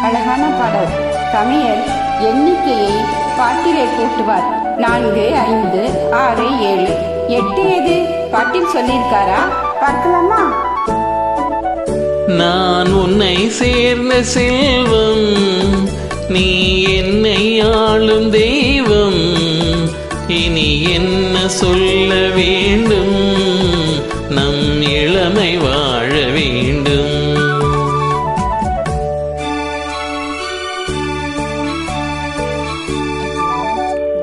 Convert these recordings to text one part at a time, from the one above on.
அழகான பாடல். கவிஞர் எண்ணிக்கையை பாட்டிலே கூட்டுவார். 4, 5, 6, 7, 8 எது பாட்டில் சொல்லியிருக்காரா? பார்க்கலாமா? நான் உன்னை சேர்ந்த செல்வம், நீ என்னை ஆளும் தெய்வம், இனி என்ன சொல்ல வேண்டும், நம் இளமை வாழ வேண்டும்.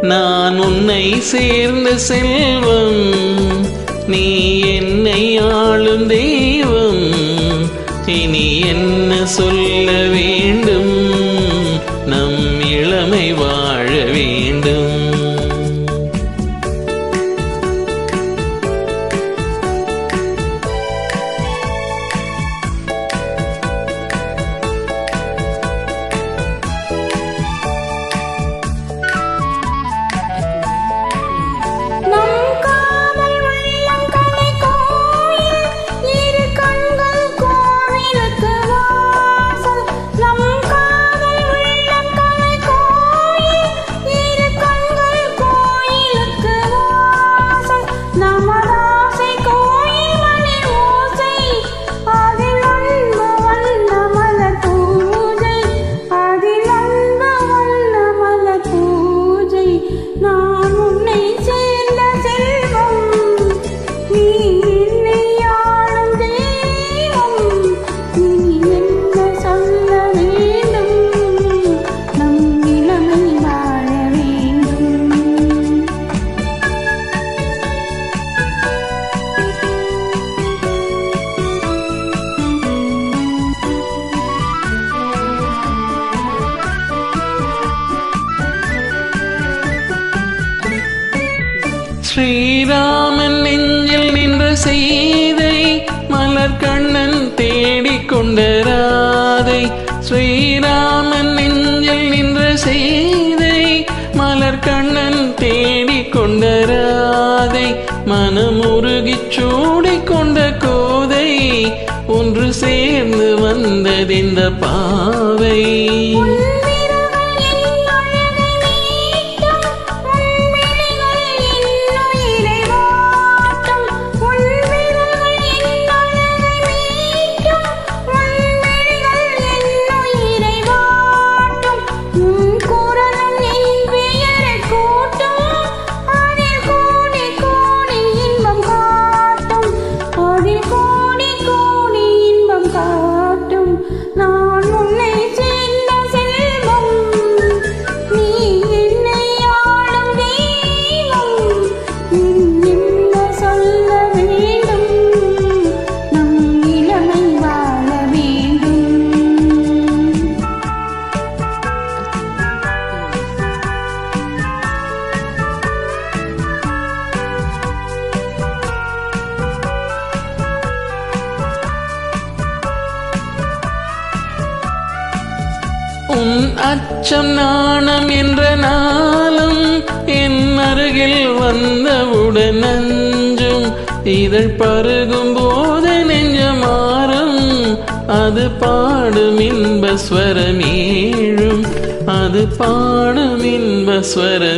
நான் உன்னை சேர்ந்த செல்வம், நீ என்னை ஆளும் தெய்வம், இனி என்ன சொல்ல வேண்டும், நம் இளமை வாழ வேண்டும். ஸ்ரீராமன் நெஞ்சில் நின்ற செய்தை, மலர் கண்ணன் தேடிக்கொண்ட ராதை. ஸ்ரீராமன் நெஞ்சில் நின்ற செய்தை, மலர் கண்ணன் தேடிக்கொண்ட ராதை. மனமுருகிச் சூடிக்கொண்ட கோதை, ஒன்று சேர்ந்து வந்ததிந்த பாவை. உன் அச்சம் நாணம் என்ற நாளும் என் அருகில் வந்தவுடன் நஞ்சும். இதழ் பருகும் போது நெஞ்சமாறும், அது பாடும் இன்பஸ்வரமேழும், அது பாடும் இன்பஸ்வரமேழும்.